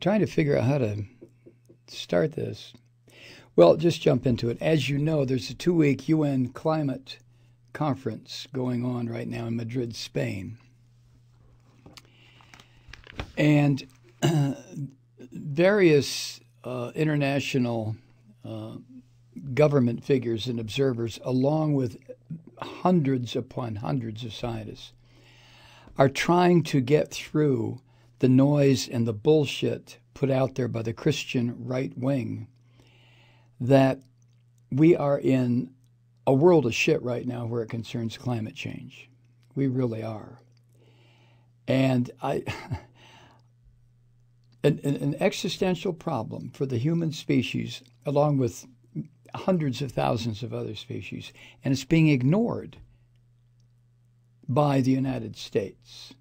trying to figure out how to start this. Well, just jump into it. As you know, there's a 2-week UN climate conference going on right now in Madrid, Spain. And various international government figures and observers, along with hundreds upon hundreds of scientists, are trying to get through the noise and the bullshit put out there by the Christian right wing that we are in a world of shit right now where it concerns climate change. We really are. And an existential problem for the human species, along with hundreds of thousands of other species, and it's being ignored by the United States,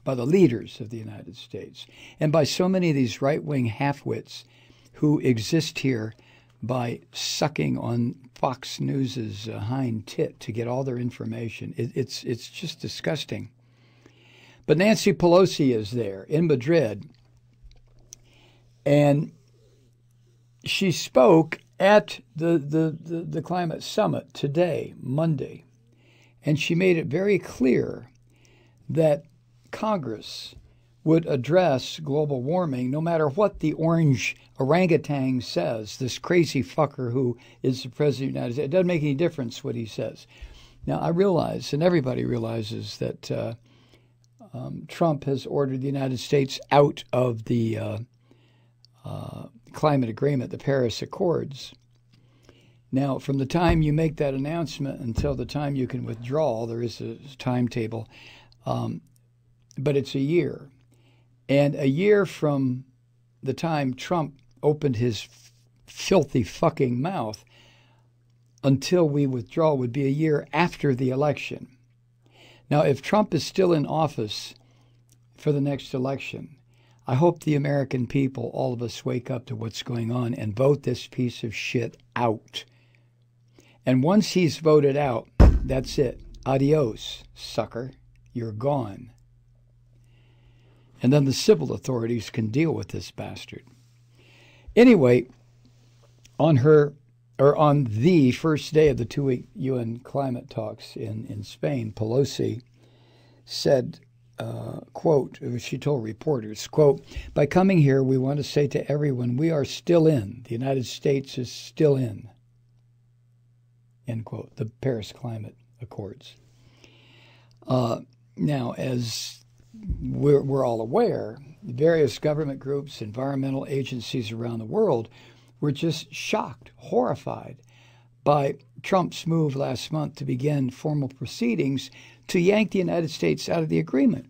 by the leaders of the United States, and by so many of these right-wing half-wits who exist here by sucking on Fox News's hind tit to get all their information. It's just disgusting. But Nancy Pelosi is there in Madrid, and she spoke at the climate summit today, Monday, and she made it very clear that Congress would address global warming no matter what the orange orangutan says, this crazy fucker who is the president of the United States. It doesn't make any difference what he says. Now, I realize, and everybody realizes, that Trump has ordered the United States out of the climate agreement, the Paris Accords. Now, from the time you make that announcement until the time you can withdraw, there is a timetable, but it's a year. And a year from the time Trump opened his filthy fucking mouth until we withdraw would be a year after the election. Now, if Trump is still in office for the next election, I hope the American people, all of us, wake up to what's going on and vote this piece of shit out. And once he's voted out, that's it. Adios, sucker. You're gone. And then the civil authorities can deal with this bastard. Anyway, on the first day of the 2-week UN climate talks in Spain, Pelosi said, quote, she told reporters, quote, "By coming here, we want to say to everyone, we are still in. The United States is still in," end quote, the Paris Climate Accords. Now, as we're all aware, various government groups, environmental agencies around the world were just shocked, horrified by Trump's move last month to begin formal proceedings to yank the United States out of the agreement.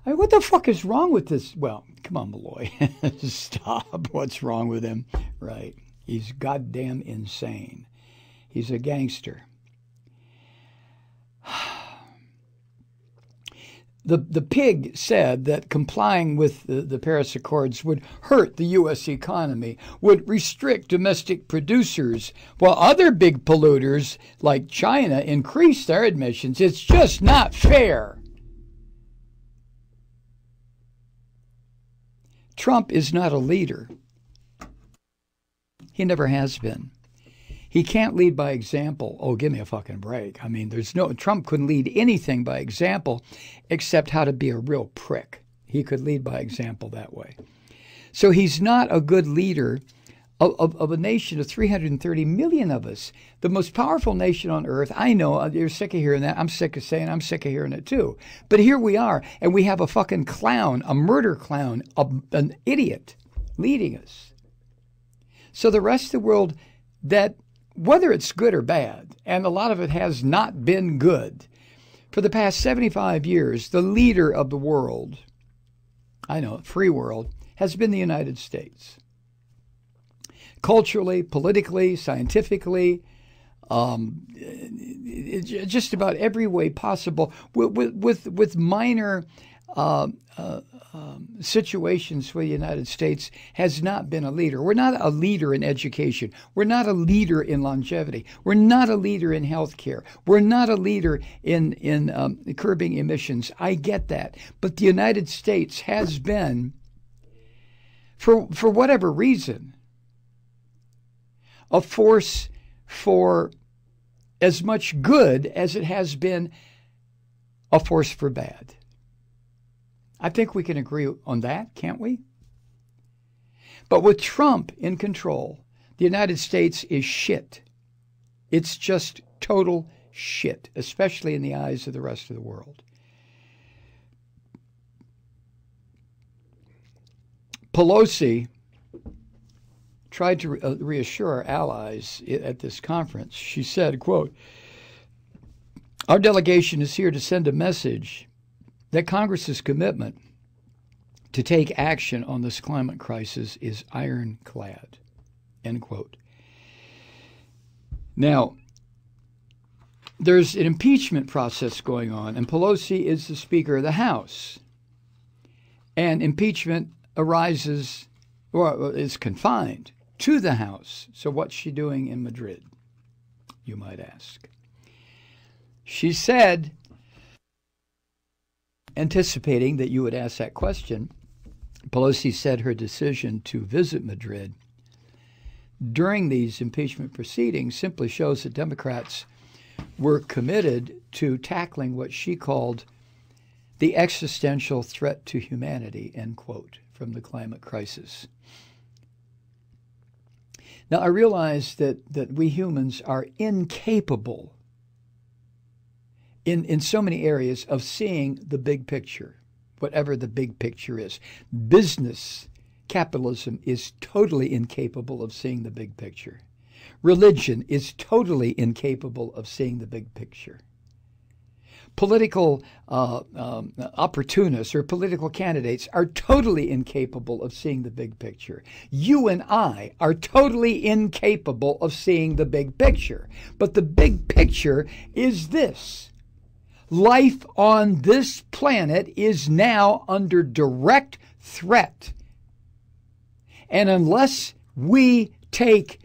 I mean, what the fuck is wrong with this? Well, come on, Malloy. Stop. What's wrong with him? Right. He's goddamn insane. He's a gangster. The pig said that complying with the Paris Accords would hurt the U.S. economy, would restrict domestic producers, while other big polluters like China increase their emissions. It's just not fair. Trump is not a leader. He never has been. He can't lead by example. Oh, give me a fucking break. I mean, Trump couldn't lead anything by example except how to be a real prick. He could lead by example that way. So he's not a good leader of a nation of 330 million of us, the most powerful nation on earth. I know you're sick of hearing that. I'm sick of saying I'm sick of hearing it too. But here we are, and we have a fucking clown, a murder clown, an idiot leading us. So the rest of the world, that whether it's good or bad, and a lot of it has not been good, for the past 75 years, the leader of the world, I know, free world, has been the United States. Culturally, politically, scientifically, just about every way possible, with minor situations where the United States has not been a leader. We're not a leader in education. We're not a leader in longevity. We're not a leader in healthcare. We're not a leader in curbing emissions. I get that. But the United States has been for whatever reason, a force for as much good as it has been a force for bad. I think we can agree on that, can't we? But with Trump in control, the United States is shit. It's just total shit, especially in the eyes of the rest of the world. Pelosi tried to reassure our allies at this conference. She said, quote, "Our delegation is here to send a message that Congress's commitment to take action on this climate crisis is ironclad," end quote. Now, there's an impeachment process going on, and Pelosi is the Speaker of the House. And impeachment arises, or is confined to the House. So what's she doing in Madrid, you might ask? She said, anticipating that you would ask that question, Pelosi said her decision to visit Madrid during these impeachment proceedings simply shows that Democrats were committed to tackling what she called the existential threat to humanity, end quote, from the climate crisis. Now, I realize that we humans are incapable in so many areas of seeing the big picture, whatever the big picture is. Business, capitalism is totally incapable of seeing the big picture. Religion is totally incapable of seeing the big picture. Political opportunists or political candidates are totally incapable of seeing the big picture. You and I are totally incapable of seeing the big picture. But the big picture is this. Life on this planet is now under direct threat. And unless we take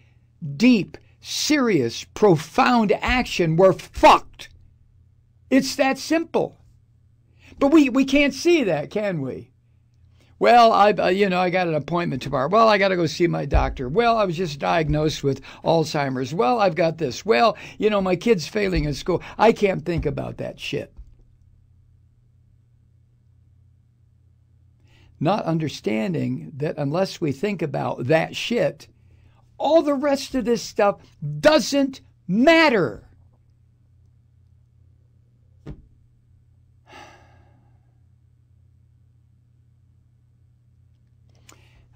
deep, serious, profound action, we're fucked. It's that simple. But we can't see that, can we? Well, I got an appointment tomorrow. Well, I got to go see my doctor. Well, I was just diagnosed with Alzheimer's. Well, I've got this. Well, my kid's failing in school. I can't think about that shit. Not understanding that unless we think about that shit, all the rest of this stuff doesn't matter.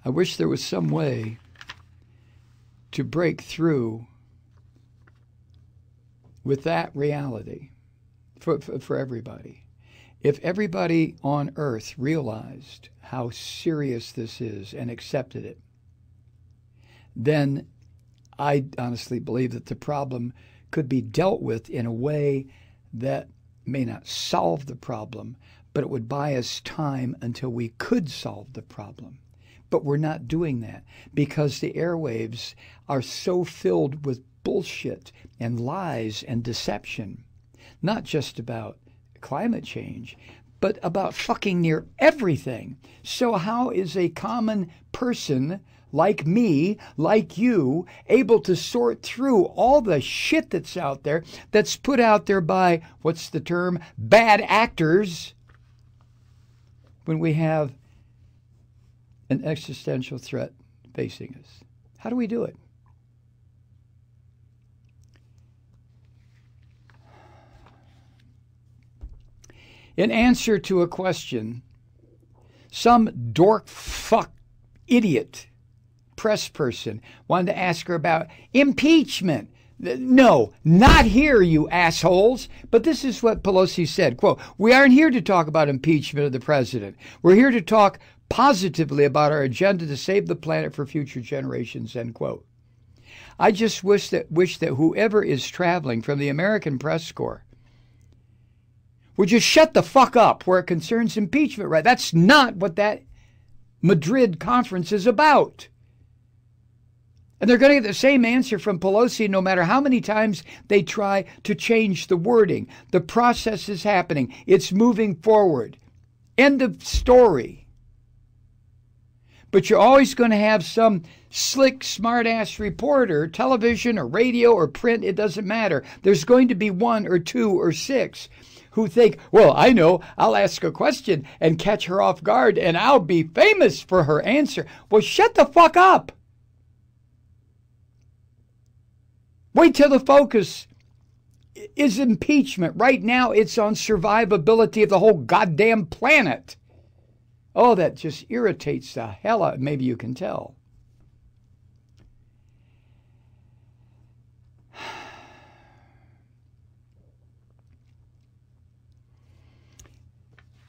I wish there was some way to break through with that reality for everybody. If everybody on earth realized how serious this is and accepted it, then I honestly believe that the problem could be dealt with in a way that may not solve the problem, but it would buy us time until we could solve the problem. But we're not doing that because the airwaves are so filled with bullshit and lies and deception, not just about climate change, but about fucking near everything. So how is a common person like me, like you, able to sort through all the shit that's out there, that's put out there by, what's the term, bad actors, when we have an existential threat facing us? How do we do it? In answer to a question, some dork fuck idiot press person wanted to ask her about impeachment. No, not here, you assholes. But this is what Pelosi said, quote, "We aren't here to talk about impeachment of the president. We're here to talk positively about our agenda to save the planet for future generations," end quote. I just wish that whoever is traveling from the American Press Corps would just shut the fuck up where it concerns impeachment, right? That's not what that Madrid conference is about. And they're going to get the same answer from Pelosi no matter how many times they try to change the wording. The process is happening. It's moving forward. End of story. But you're always going to have some slick, smart-ass reporter, television or radio or print, it doesn't matter. There's going to be one or two or six who think, well, I know, I'll ask a question and catch her off guard and I'll be famous for her answer. Well, shut the fuck up. Wait till the focus is impeachment. Right now, it's on survivability of the whole goddamn planet. Oh, that just irritates the hell out. Maybe you can tell.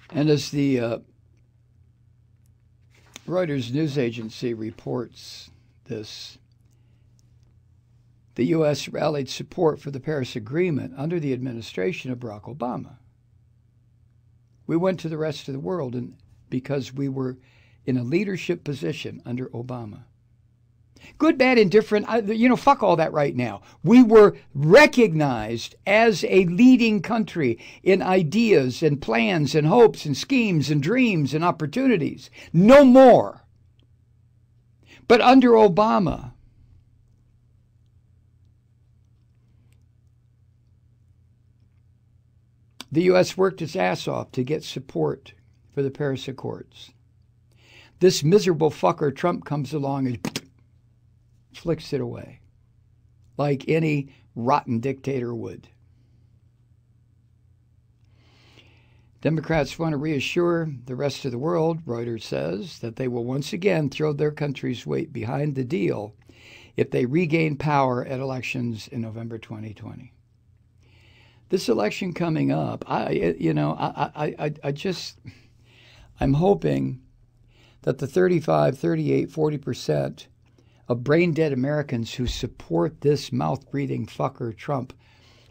And as the Reuters news agency reports this, the U.S. rallied support for the Paris Agreement under the administration of Barack Obama. We went to the rest of the world because we were in a leadership position under Obama. Good, bad, indifferent, fuck all that right now. We were recognized as a leading country in ideas and plans and hopes and schemes and dreams and opportunities. No more. But under Obama, the U.S. worked its ass off to get support for the Paris Accords. This miserable fucker Trump comes along and flicks it away, like any rotten dictator would. Democrats want to reassure the rest of the world, Reuters says, that they will once again throw their country's weight behind the deal if they regain power at elections in November 2020. This election coming up, I'm hoping that the 35, 38, 40% of brain-dead Americans who support this mouth-breathing fucker Trump,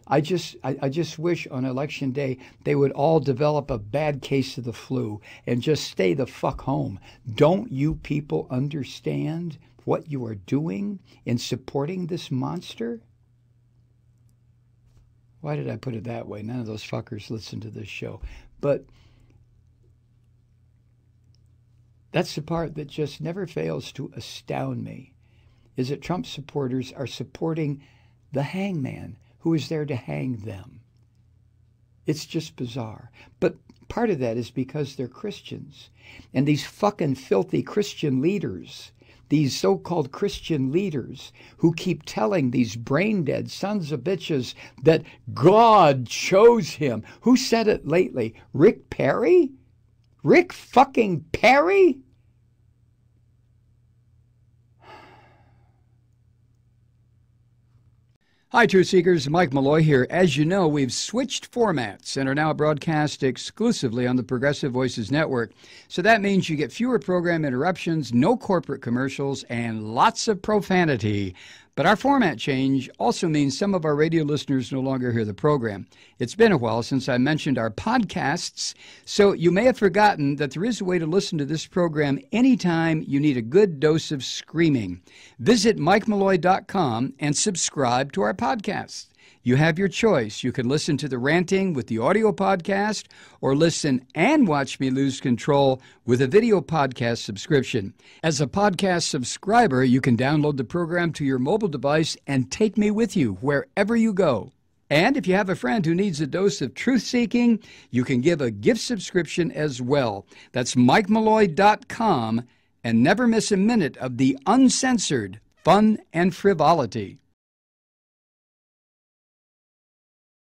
I just wish on Election Day they would all develop a bad case of the flu and just stay the fuck home. Don't you people understand what you are doing in supporting this monster? Why did I put it that way? None of those fuckers listen to this show. But that's the part that just never fails to astound me, is that Trump supporters are supporting the hangman who is there to hang them. It's just bizarre. But part of that is because they're Christians. And these fucking filthy Christian leaders, these so-called Christian leaders who keep telling these brain-dead sons of bitches that God chose him. Who said it lately? Rick Perry? Rick fucking Perry? Hi, Truth Seekers. Mike Malloy here. As you know, we've switched formats and are now broadcast exclusively on the Progressive Voices Network. So that means you get fewer program interruptions, no corporate commercials, and lots of profanity. But our format change also means some of our radio listeners no longer hear the program. It's been a while since I mentioned our podcasts, so you may have forgotten that there is a way to listen to this program anytime you need a good dose of screaming. Visit MikeMalloy.com and subscribe to our podcasts. You have your choice. You can listen to the ranting with the audio podcast or listen and watch me lose control with a video podcast subscription. As a podcast subscriber, you can download the program to your mobile device and take me with you wherever you go. And if you have a friend who needs a dose of truth-seeking, you can give a gift subscription as well. That's MikeMalloy.com, and never miss a minute of the uncensored fun and frivolity.